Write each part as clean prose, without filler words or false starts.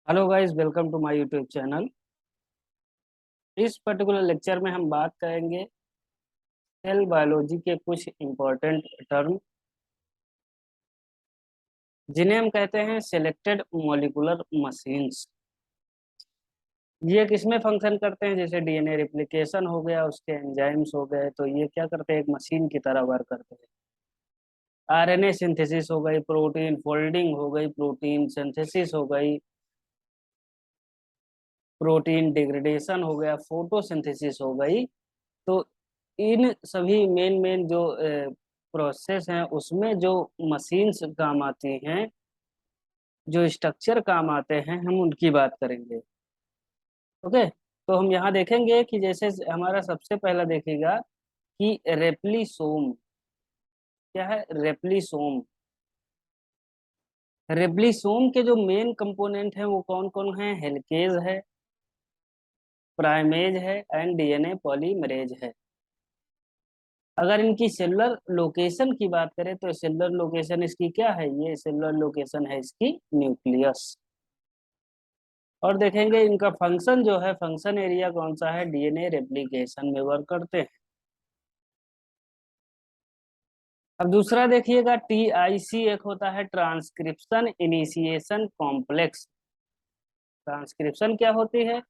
Hello guys, welcome to my YouTube channel. इस particular lecture में हम बात करेंगे सेल बायोलॉजी के कुछ इम्पोर्टेंट टर्म, जिन्हें हम कहते हैं सिलेक्टेड मॉलिक्यूलर मशीन्स। ये किसमें फंक्शन करते हैं? जैसे डीएनए रेप्लिकेशन हो गया, उसके एंजाइम्स हो गए, तो ये क्या करते हैं? एक मशीन की तरह वर्क करते हैं। आरएनए सिंथेसिस हो गई, प्रोटीन फोल्डिंग हो गई, प्रोटीन सिंथेसिस हो गई, प्रोटीन डिग्रेडेशन हो गया, फोटोसिंथेसिस हो गई। तो इन सभी मेन मेन जो प्रोसेस हैं, उसमें जो मशीन्स काम आती हैं, जो स्ट्रक्चर काम आते हैं, हम उनकी बात करेंगे। ओके। तो हम यहाँ देखेंगे कि जैसे हमारा सबसे पहला देखेगा कि रेप्लिसोम क्या है। रेप्लिसोम रेप्लिसोम के जो मेन कंपोनेंट हैं वो कौन कौन है? हेलिकेज है, प्राइमेज है एंड डीएनए पॉलीमरेज है। अगर इनकी सेलुलर लोकेशन की बात करें तो सेलुलर लोकेशन इसकी क्या है? ये सेलुलर लोकेशन है इसकी न्यूक्लियस। और देखेंगे इनका फंक्शन जो है, फंक्शन एरिया कौन सा है? डीएनए रेप्लिकेशन में वर्क करते हैं। अब दूसरा देखिएगा, टीआईसी एक होता है ट्रांसक्रिप्शन इनिशिएशन कॉम्प्लेक्स। ट्रांसक्रिप्शन क्या होती है?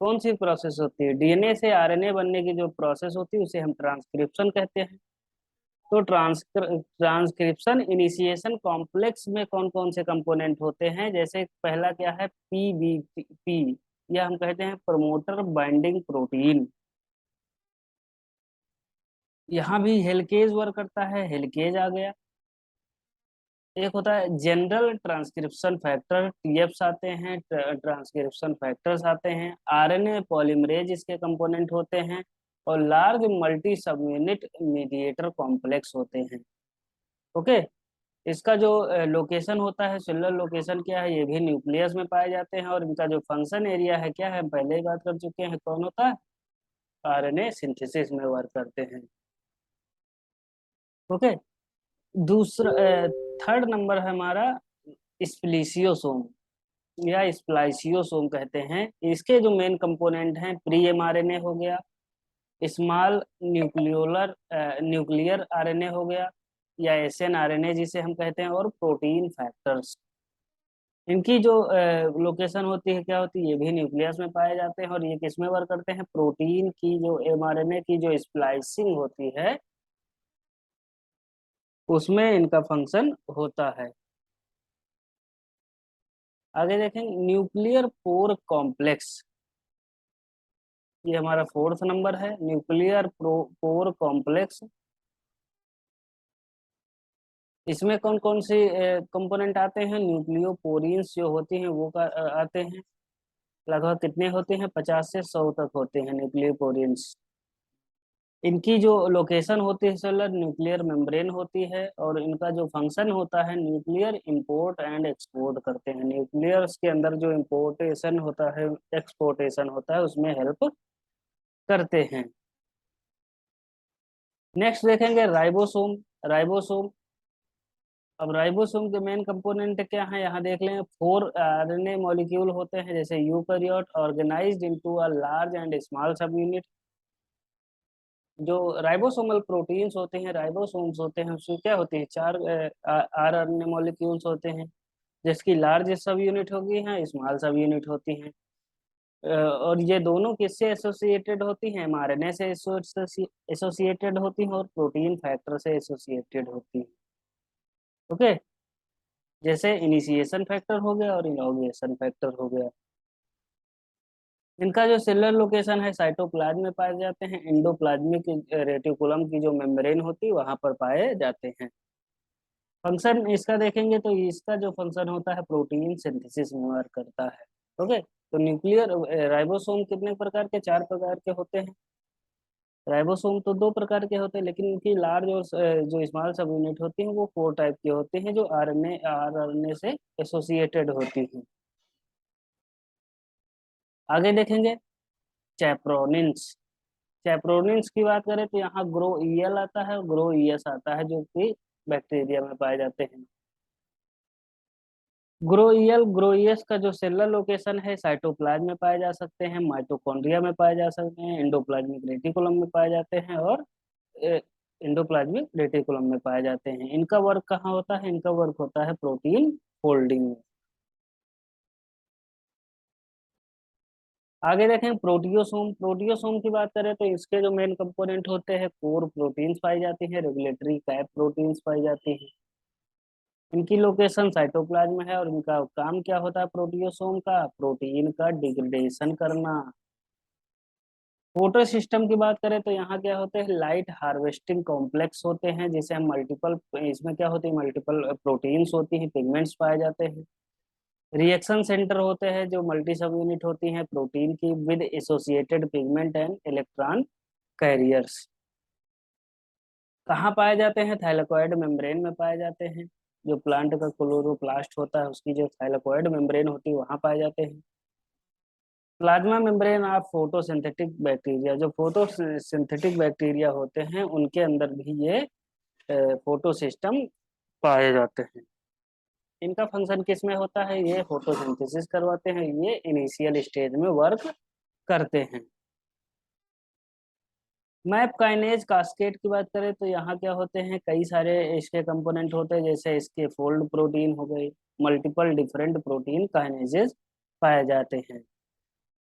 कौन सी प्रोसेस होती है? डीएनए से आरएनए बनने की जो प्रोसेस होती है उसे हम ट्रांसक्रिप्शन कहते हैं। तो ट्रांसक्रिप्शन इनिशिएशन कॉम्प्लेक्स में कौन कौन से कंपोनेंट होते हैं? जैसे पहला क्या है? पीबीपी, या हम कहते हैं प्रमोटर बाइंडिंग प्रोटीन। यहाँ भी हेलिकेज वर्क करता है, हेलिकेज आ गया। एक होता है जनरल ट्रांसक्रिप्शन फैक्टर, टीएफ्स आते हैं, ट्रांसक्रिप्शन फैक्टर्स आते हैं, आरएनए पॉलीमरेज इसके कंपोनेंट होते हैं, और लार्ज मल्टी सब यूनिट मीडिएटर कॉम्प्लेक्स होते हैं। ओके। इसका जो लोकेशन होता है, सेलुलर लोकेशन क्या है? ये भी न्यूक्लियस में पाए जाते हैं। और इनका जो फंक्शन एरिया है क्या है? हम पहले ही बात कर चुके हैं, कौन होता है? आरएनए सिंथेसिस में वर्क करते हैं। ओके। दूसरा थर्ड नंबर है हमारा स्प्लिसियोसोम, या स्प्लाइसियोसोम कहते हैं। इसके जो मेन कंपोनेंट हैं, प्री एमआरएनए हो गया, स्मॉल न्यूक्लियर आरएनए हो गया, या एसएन आरएनए जिसे हम कहते हैं, और प्रोटीन फैक्टर्स। इनकी जो लोकेशन होती है क्या होती है? ये भी न्यूक्लियस में पाए जाते हैं। और ये किस में वर्क करते हैं? प्रोटीन की जो एमआरएनए की जो स्प्लाइसिंग होती है, उसमें इनका फंक्शन होता है। आगे देखेंगे न्यूक्लियर पोर कॉम्प्लेक्स। ये हमारा फोर्थ नंबर है, न्यूक्लियर पोर कॉम्प्लेक्स। इसमें कौन कौन से कंपोनेंट आते हैं? न्यूक्लियोपोरीन्स जो होती हैं वो आते हैं। लगभग कितने होते हैं? 50 से 100 तक होते हैं न्यूक्लियोपोरीन्स। इनकी जो लोकेशन होती है सेलुलर न्यूक्लियर मेम्ब्रेन होती है। और इनका जो फंक्शन होता है, न्यूक्लियर इंपोर्ट एंड एक्सपोर्ट करते हैं। न्यूक्लियस के अंदर जो इंपोर्टेशन होता है, एक्सपोर्टेशन होता है, उसमें हेल्प करते हैं। नेक्स्ट देखेंगे राइबोसोम। राइबोसोम। अब राइबोसोम के मेन कंपोनेंट क्या है? यहाँ देख लें, 4 आरएनए मॉलिक्यूल होते हैं, जैसे eukaryote, organised into a large and small सब यूनिट। जो राइबोसोमल प्रोटीन्स होते हैं, राइबोसोम्स होते हैं, उसमें क्या होते हैं? 4 आरएनए मॉलिक्यूल्स होते हैं, जिसकी लार्ज सब यूनिट होगी हैं, स्मॉल सब यूनिट होती हैं। और ये दोनों किससे एसोसिएटेड होती हैं? एमआरएनए से एसोसिएटेड होती हैं, और प्रोटीन फैक्टर से एसोसिएटेड होती हैं। ओके। जैसे इनिशिएशन फैक्टर हो गया और इनॉग्रेशन फैक्टर हो गया। इनका जो सेलुलर लोकेशन है, साइटोप्लाज्म में पाए जाते हैं। एंडोप्लाज्मिक रेटिकुलम की जो मेम्ब्रेन होती है वहां पर पाए जाते हैं। फंक्शन इसका देखेंगे तो इसका जो फंक्शन होता है, प्रोटीन सिंथेसिस में वर्क करता है। ओके। तो न्यूक्लियर राइबोसोम कितने प्रकार के? 4 प्रकार के होते हैं। राइबोसोम तो 2 प्रकार के होते हैं, लेकिन इनकी लार्ज और जो स्मॉल सब यूनिट होती हैं वो 4 टाइप के होते हैं, जो आरएनए से एसोसिएटेड होती हैं। आगे देखेंगे चैप्रोनिन्स। चैप्रोनिन्स की बात करें तो यहाँ ग्रो ईएल आता है और ग्रो ईएस आता है, जो कि बैक्टीरिया में पाए जाते हैं। ग्रोइयस का जो सेलुलर लोकेशन है साइटोप्लाज्म में पाए जा सकते हैं, माइटोकॉन्ड्रिया में पाए जा सकते हैं, एंडोप्लाज्मिक रेटिकुलम में पाए जाते हैं और एंडोप्लाज्मिक रेटिकुलम में पाए जाते हैं। इनका वर्क कहाँ होता है? इनका वर्क होता है प्रोटीन फोल्डिंग में। आगे देखें प्रोटियोसोम। प्रोटियोसोम की बात करें तो इसके जो मेन कंपोनेंट होते हैं, कोर प्रोटीन्स पाई जाती हैं, रेगुलेटरी कैप प्रोटीन्स पाई जाती हैं। इनकी लोकेशन साइटोप्लाज्म में है और इनका काम क्या होता है प्रोटियोसोम का? प्रोटीन का डिग्रेडेशन करना। फोटो सिस्टम की बात करें तो यहाँ क्या होते हैं? लाइट हार्वेस्टिंग कॉम्प्लेक्स होते हैं, जिसे हम मल्टीपल, इसमें क्या होती है? मल्टीपल प्रोटीन्स होती हैं, पिगमेंट्स पाए जाते हैं। रिएक्शन सेंटर होते हैं जो मल्टी सब यूनिट होती हैं प्रोटीन की, with associated pigment and electron carriers. कहाँ पाए जाते हैं? थाइलाकोइड मेम्ब्रेन में पाए जाते हैं। जो प्लांट का क्लोरोप्लास्ट होता है उसकी जो थाइलाकोइड मेम्ब्रेन होती है वहां पाए जाते हैं। Plasma membrane of photosynthetic bacteria. जो फोटो सिंथेटिक बैक्टीरिया होते हैं उनके अंदर भी ये फोटो सिस्टम पाए जाते हैं। इनका फंक्शन किस में होता है? ये फोटोसिंथेसिस करवाते हैं, ये इनिशियल स्टेज में वर्क करते हैं। मैप काइनेज कास्केड की बात करें तो यहाँ क्या होते हैं? कई सारे इसके कंपोनेंट होते हैं, जैसे इसके फोल्ड प्रोटीन हो गए, मल्टीपल डिफरेंट प्रोटीन काइनेजेस पाए जाते हैं।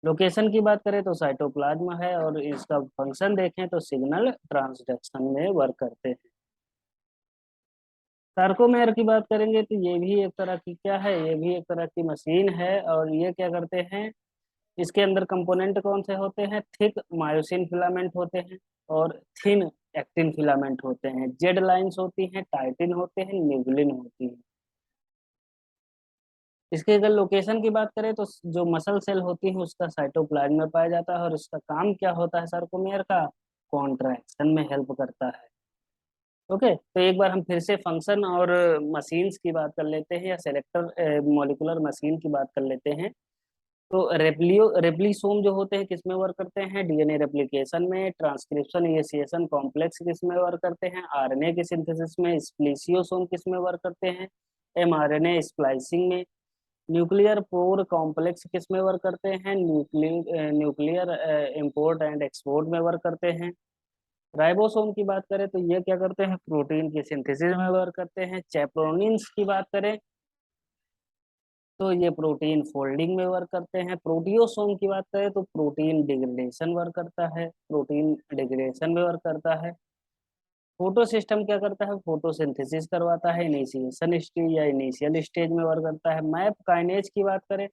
लोकेशन की बात करें तो साइटोप्लाज्म है और इसका फंक्शन देखें तो सिग्नल ट्रांसडक्शन में वर्क करते हैं। सार्कोमेयर की बात करेंगे तो ये भी एक तरह की क्या है? ये भी एक तरह की मशीन है और ये क्या करते हैं? इसके अंदर कंपोनेंट कौन से होते हैं? थिक मायोसिन फिलामेंट होते हैं और थिन एक्टिन फिलामेंट होते हैं। जेड लाइंस होती हैं, टाइटिन होते हैं, न्यूक्लिन होती है। इसके अगर लोकेशन की बात करें तो जो मसल सेल होती है उसका साइटोप्लाज्म में पाया जाता है और इसका काम क्या होता है सार्कोमेयर का? कॉन्ट्रैक्शन में हेल्प करता है। ओके, तो एक बार हम फिर से फंक्शन और मशीन्स की बात कर लेते हैं, या सेलेक्टर मॉलिकुलर मशीन की बात कर लेते हैं। तो रेप्लिसोम जो होते हैं किस में वर्क करते हैं? डीएनए रेप्लिकेशन में। ट्रांसक्रिप्शन इनिशिएशन कॉम्प्लेक्स किस में वर्क करते हैं? आरएनए के सिंथेसिस में। स्प्लिसियोसोम किस में वर्क करते हैं? एमआरएनए स्प्लाइसिंग में। न्यूक्लियर पोर कॉम्प्लेक्स किस में वर्क करते हैं? न्यूक्लियर इंपोर्ट एंड एक्सपोर्ट में वर्क करते हैं। राइबोसोम की बात करें तो ये क्या करते हैं? प्रोटीन की सिंथेसिस में वर्क करते हैं। चैपरोनिन्स की बात करें तो ये प्रोटीन फोल्डिंग में वर्क करते हैं। प्रोटियोसोम की बात करें तो प्रोटीन डिग्रेडेशन वर्क करता है, प्रोटीन डिग्रेडेशन में वर्क करता है। फोटो सिस्टम क्या करता है? फोटोसिंथेसिस करवाता है, इनिशिएशन स्टेज या इनिशियल स्टेज में वर्क करता है। मैप काइनेज की बात करें,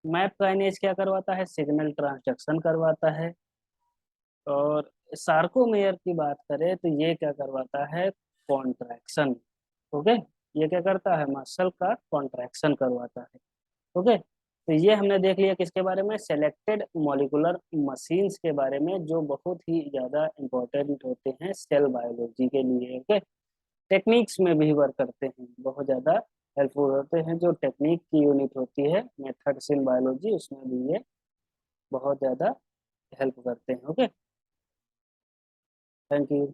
मैप काइनेज क्या करवाता है? सिग्नल ट्रांसडक्शन करवाता है। और सार्कोमेयर की बात करें तो ये क्या करवाता है? कॉन्ट्रैक्शन। ओके, ये क्या करता है? मसल का कॉन्ट्रैक्शन करवाता है। ओके, तो ये हमने देख लिया किसके बारे में? सेलेक्टेड मॉलिकुलर मशीन्स के बारे में, जो बहुत ही ज्यादा इंपॉर्टेंट होते हैं सेल बायोलॉजी के लिए। ओके, टेक्निक्स में भी वर्क करते हैं, बहुत ज्यादा हेल्पफुल होते हैं। जो टेक्निक की यूनिट होती है मेथड्स इन बायोलॉजी, उसमें भी ये बहुत ज्यादा हेल्प करते हैं। Okay, thank you.